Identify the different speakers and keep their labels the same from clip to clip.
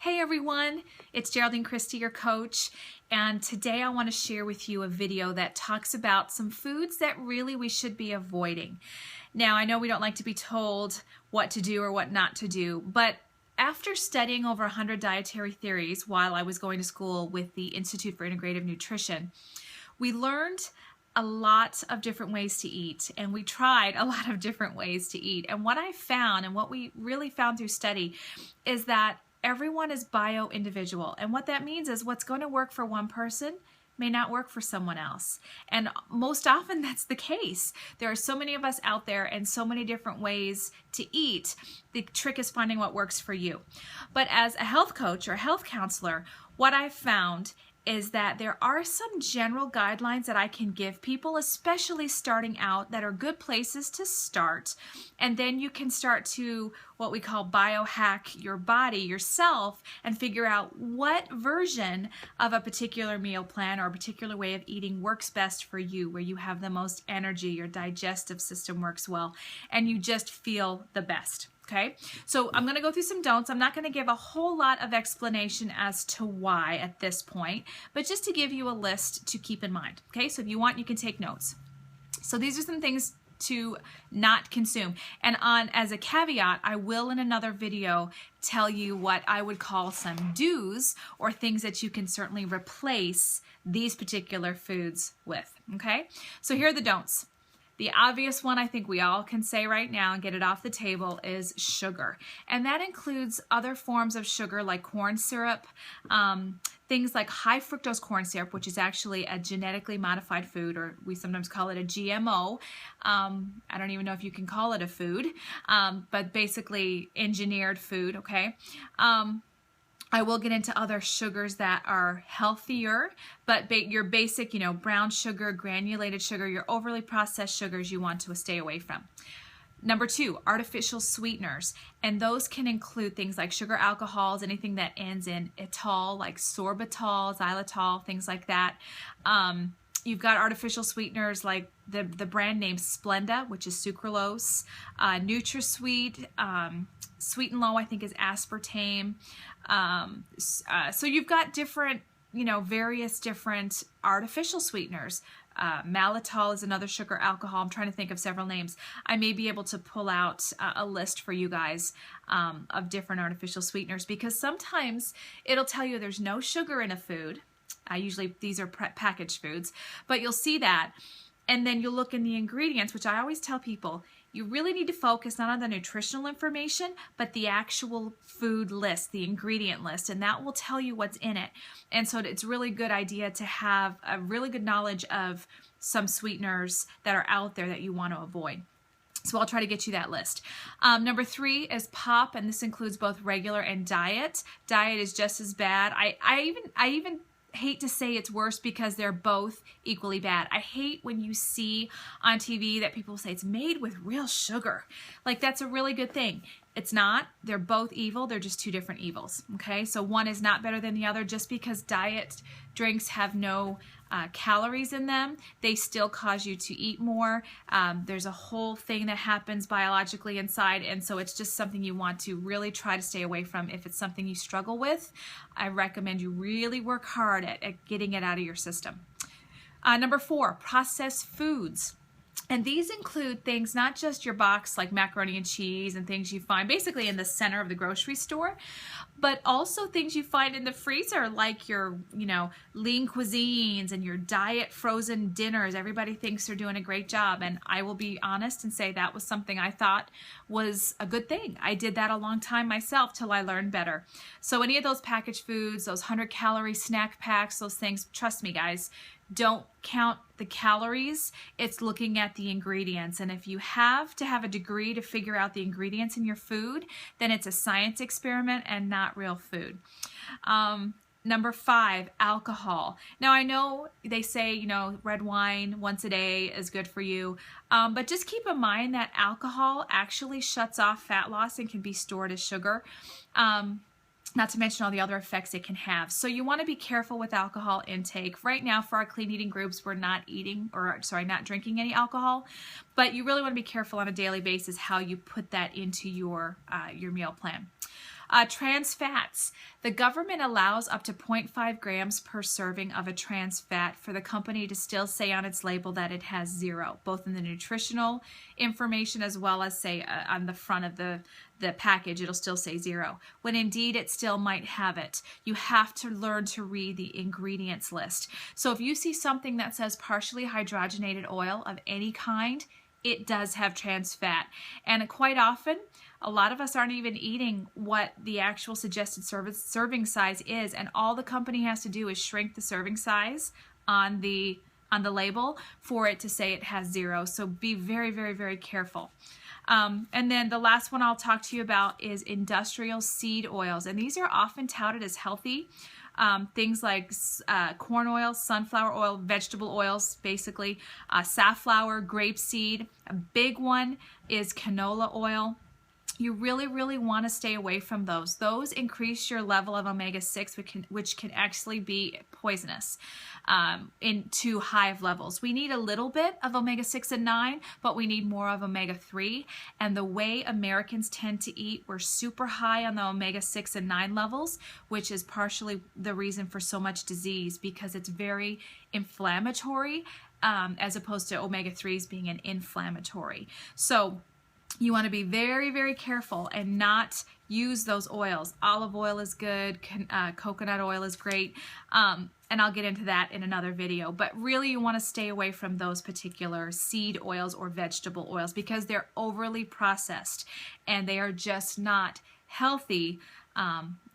Speaker 1: Hey everyone, it's Geraldine Christie, your coach, and today I want to share with you a video that talks about some foods that really we should be avoiding. Now, I know we don't like to be told what to do or what not to do, but after studying over 100 dietary theories while I was going to school with the Institute for Integrative Nutrition, we learned a lot of different ways to eat, and we tried a lot of different ways to eat. And what I found, and what we really found through study, is that everyone is bio-individual. And what that means is what's going to work for one person may not work for someone else. And most often that's the case. There are so many of us out there and so many different ways to eat. The trick is finding what works for you. But as a health coach or a health counselor, what I've found is that there are some general guidelines that I can give people, especially starting out, that are good places to start. And then you can start to what we call biohack your body, yourself, and figure out what version of a particular meal plan or a particular way of eating works best for you, where you have the most energy, your digestive system works well, and you just feel the best. Okay, so I'm going to go through some don'ts. I'm not going to give a whole lot of explanation as to why at this point, but just to give you a list to keep in mind. Okay, so if you want, you can take notes. So these are some things to not consume. And as a caveat, I will in another video tell you what I would call some do's, or things that you can certainly replace these particular foods with. Okay, so here are the don'ts. The obvious one I think we all can say right now and get it off the table is sugar. And that includes other forms of sugar like corn syrup, things like high fructose corn syrup, which is actually a genetically modified food, or we sometimes call it a GMO. I don't even know if you can call it a food, but basically engineered food, okay? I will get into other sugars that are healthier, but your basic, brown sugar, granulated sugar, your overly processed sugars you want to stay away from. Number 2, artificial sweeteners, and those can include things like sugar alcohols, anything that ends in etol, like sorbitol, xylitol, things like that. You've got artificial sweeteners like the brand name Splenda, which is sucralose, NutraSweet, Sweet and Low, I think, is aspartame. So you've got different, various different artificial sweeteners. Maltitol is another sugar alcohol. I'm trying to think of several names. I may be able to pull out a list for you guys of different artificial sweeteners, because sometimes it'll tell you there's no sugar in a food. Usually these are packaged foods, but you'll see that. And then you'll look in the ingredients, which I always tell people, you really need to focus not on the nutritional information, but the actual food list, the ingredient list, and that will tell you what's in it. And so it's a really good idea to have a really good knowledge of some sweeteners that are out there that you want to avoid. So I'll try to get you that list. Number 3 is pop, and this includes both regular and diet. Diet is just as bad. I even hate to say it's worse, because they're both equally bad. I hate when you see on TV that people say it's made with real sugar. Like, that's a really good thing. It's not. They're both evil. They're just two different evils. Okay, so one is not better than the other. Just because diet drinks have no calories in them, they still cause you to eat more. There's a whole thing that happens biologically inside, and so it's just something you want to really try to stay away from. If it's something you struggle with, I recommend you really work hard at getting it out of your system. Number 4, processed foods. And these include things, not just your box like macaroni and cheese and things you find basically in the center of the grocery store, but also things you find in the freezer like your, lean cuisines and your diet frozen dinners. Everybody thinks they're doing a great job, and I will be honest and say that was something I thought was a good thing. I did that a long time myself till I learned better. So any of those packaged foods, those 100-calorie snack packs, those things, trust me guys, don't count the calories. It's looking at the ingredients. And if you have to have a degree to figure out the ingredients in your food, then it's a science experiment and not real food. Number 5, alcohol. Now I know they say, red wine once a day is good for you, but just keep in mind that alcohol actually shuts off fat loss and can be stored as sugar. Not to mention all the other effects it can have. So you want to be careful with alcohol intake. Right now for our clean eating groups, we're not drinking any alcohol, but you really want to be careful on a daily basis how you put that into your meal plan. Trans fats. The government allows up to 0.5 grams per serving of a trans fat for the company to still say on its label that it has 0, both in the nutritional information as well as say on the front of the package, it'll still say 0, when indeed it still might have it. You have to learn to read the ingredients list. So if you see something that says partially hydrogenated oil of any kind, it does have trans fat. And quite often, a lot of us aren't even eating what the actual suggested serving size is, and all the company has to do is shrink the serving size on the label for it to say it has 0. So be very, very, very careful. And then the last one I'll talk to you about is industrial seed oils, and these are often touted as healthy. Things like corn oil, sunflower oil, vegetable oils, basically, safflower, grapeseed. A big one is canola oil. You really, really want to stay away from those. Those increase your level of omega-6, which can actually be poisonous in too high of levels. We need a little bit of omega-6 and 9, but we need more of omega-3. And the way Americans tend to eat, we're super high on the omega-6 and 9 levels, which is partially the reason for so much disease, because it's very inflammatory as opposed to omega-3s being an inflammatory. So you want to be very, very careful and not use those oils. Olive oil is good, coconut oil is great, and I'll get into that in another video. But really you want to stay away from those particular seed oils or vegetable oils because they're overly processed and they are just not healthy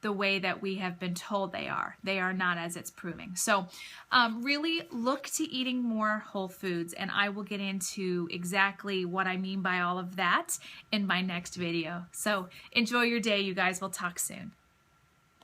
Speaker 1: the way that we have been told they are. They are not, as it's proving. So really look to eating more whole foods, and I will get into exactly what I mean by all of that in my next video. So enjoy your day, you guys. We'll talk soon.